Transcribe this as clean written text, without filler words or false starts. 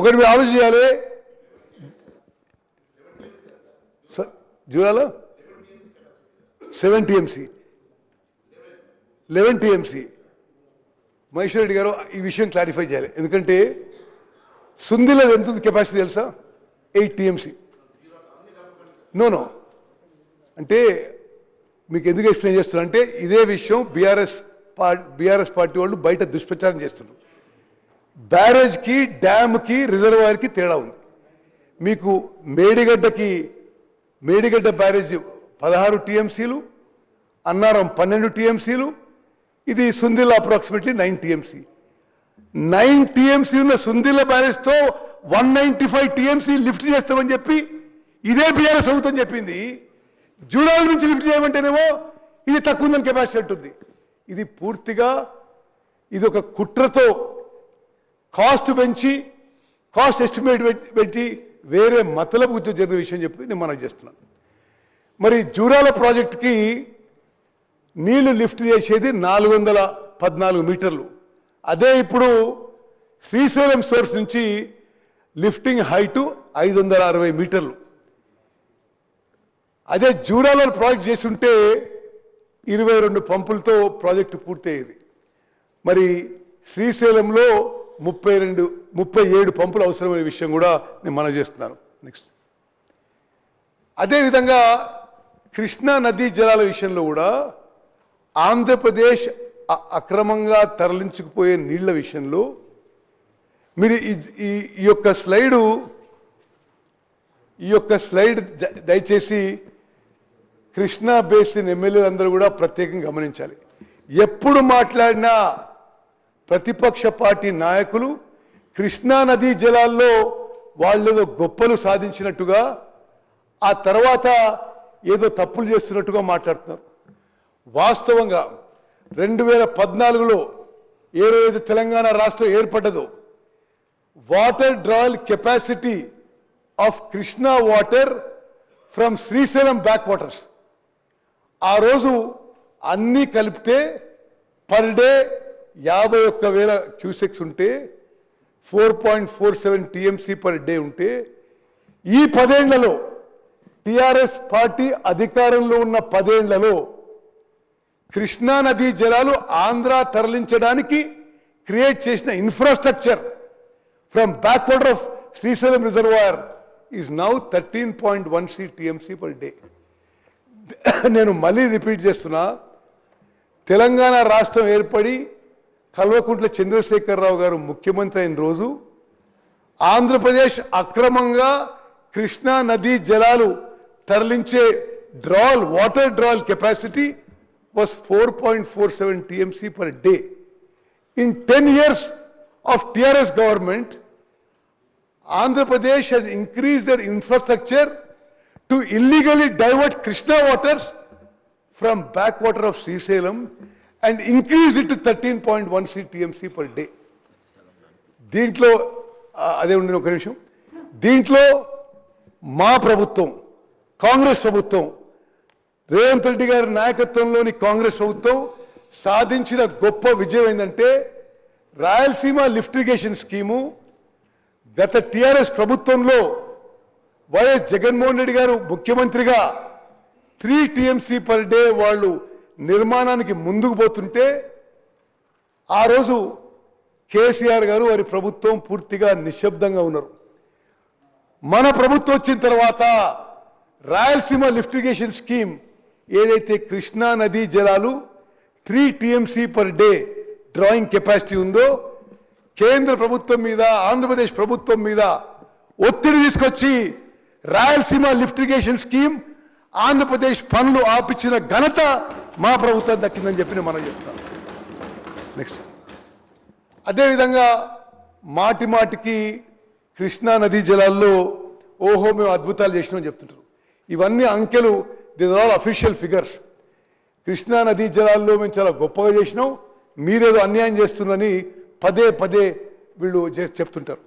ఒకటి మీరు ఆలోచన చేయాలి. జూరాలో 7 TMC 11 TMC. మహేశ్వర్ రెడ్డి గారు ఈ విషయం క్లారిఫై చేయాలి. ఎందుకంటే సుందిలో ఎంత కెపాసిటీ తెలుసా? 8 TMC. నో అంటే మీకు ఎందుకు ఎక్స్ప్లెయిన్ చేస్తున్నా అంటే ఇదే విషయం బీఆర్ఎస్ పార్టీ వాళ్ళు బయట దుష్ప్రచారం చేస్తున్నారు. బ్యారేజ్కి, డ్యామ్కి, రిజర్వాయర్కి తేడా ఉంది. మీకు మేడిగడ్డ బ్యారేజ్ 16 TMCలు, అన్నారం 12 TMCలు, ఇది సుందిల్ల అప్రాక్సిమేట్లీ 9 TMC. 9 TMC ఉన్న సుందిల్ల బ్యారేజ్తో 195 TMC లిఫ్ట్ చేస్తామని చెప్పి ఇదే బీఆర్ఎస్ అవుతుందని చెప్పింది. జూడాల నుంచి లిఫ్ట్ చేయమంటేనేమో ఇది తక్కువ ఉందని కెపాసిటీ ఉంటుంది. ఇది పూర్తిగా ఇది ఒక కుట్రతో కాస్ట్ పెంచి, కాస్ట్ ఎస్టిమేట్ పెట్టి వేరే మతలబు జరిగిన విషయం చెప్పి నేను మనం చేస్తున్నాను. మరి జూరాల ప్రాజెక్టుకి నీళ్లు లిఫ్ట్ చేసేది 414 మీటర్లు. అదే ఇప్పుడు శ్రీశైలం సోర్స్ నుంచి లిఫ్టింగ్ హైటు 560 మీటర్లు. అదే జూరాల ప్రాజెక్ట్ చేసి ఉంటే 22 పంపులతో ప్రాజెక్టు పూర్తయ్యేది. మరి శ్రీశైలంలో 37 పంపులు అవసరమైన విషయం కూడా నేను మనం చేస్తున్నాను. నెక్స్ట్ అదేవిధంగా కృష్ణా నదీ జలాల విషయంలో కూడా ఆంధ్రప్రదేశ్ అక్రమంగా తరలించుకుపోయే నీళ్ల విషయంలో మీరు ఈ యొక్క స్లైడ్ దయచేసి కృష్ణా బేసిన్ ఎమ్మెల్యేలు అందరూ కూడా ప్రత్యేకంగా గమనించాలి. ఎప్పుడు మాట్లాడినా ప్రతిపక్ష పార్టీ నాయకులు కృష్ణా నదీ జలాల్లో వాళ్ళేదో గొప్పలు సాధించినట్టుగా, ఆ తర్వాత ఏదో తప్పులు చేస్తున్నట్టుగా మాట్లాడుతున్నారు. వాస్తవంగా 2014లో ఏ రోజు తెలంగాణ రాష్ట్రం ఏర్పడ్డదో water drawal capacity of Krishna water from Srisailam back waters ఆ రోజు అన్నీ కలిపితే పర్ డే 51,000 క్యూసెక్స్ ఉంటే 4.47 TMC పర్ డే ఉంటే, ఈ 10 ఏళ్లలో టిఆర్ఎస్ పార్టీ అధికారంలో ఉన్న 10 ఏళ్లలో కృష్ణా నదీ జలాలు ఆంధ్ర తరలించడానికి క్రియేట్ చేసిన infrastructure from back water of Srisailam reservoir is now 13.16 TMC per day. నేను మళ్ళీ రిపీట్ చేస్తున్నా, తెలంగాణ రాష్ట్రం ఏర్పడి కల్వకుంట్ల చంద్రశేఖరరావు గారు ముఖ్యమంత్రి అయిన రోజు ఆంధ్రప్రదేశ్ అక్రమంగా కృష్ణా నదీ జలాలు తరలించే water drawal capacity was 4.47 TMC per day. In 10 years of TRS government, Andhra Pradesh has increased their infrastructure to illegally divert Krishna waters from backwater of Srisailam and increase it to 13.16 TMC per day. దీంట్లో అదే ఉండిన ఒక నిమిషం, దీంట్లో మా ప్రభుత్వం, కాంగ్రెస్ ప్రభుత్వం, రేవంత్ రెడ్డి గారి నాయకత్వంలోని కాంగ్రెస్ ప్రభుత్వం సాధించిన గొప్ప విజయం ఏంటంటే రాయలసీమ లిఫ్ట్ ఇరిగేషన్ స్కీము గత టిఆర్ఎస్ ప్రభుత్వంలో వైఎస్ జగన్మోహన్ రెడ్డి గారు ముఖ్యమంత్రిగా 3 TMC పర్ డే వాళ్ళు నిర్మాణానికి ముందుకు పోతుంటే ఆ రోజు కేసీఆర్ గారు వారి ప్రభుత్వం పూర్తిగా నిశ్శబ్దంగా ఉన్నారు. మన ప్రభుత్వం వచ్చిన తర్వాత రాయలసీమ లిఫ్ట్ ఇరిగేషన్ స్కీమ్ ఏదైతే కృష్ణా నదీ జలాలు 3 TMC per day drawing capacity ఉందో, కేంద్ర ప్రభుత్వం మీద, ఆంధ్రప్రదేశ్ ప్రభుత్వం మీద ఒత్తిడి తీసుకొచ్చి Rayalaseema lift irrigation scheme Andhra Pradesh పనులు ఆపించిన ఘనత మా ప్రభుత్వం దక్కిందని చెప్పి మనం చెప్తాం. నెక్స్ట్ అదేవిధంగా మాటి మాటికి కృష్ణా నదీ జలాల్లో ఓహో మేము అద్భుతాలు చేసినామని చెప్తుంటారు. ఇవన్నీ అంకెలు, these are all official figures. Krishna నదీ జలాల్లో మేము చాలా గొప్పగా చేసినాం, మీరేదో అన్యాయం చేస్తుందని పదే వీళ్ళు చెప్తుంటారు.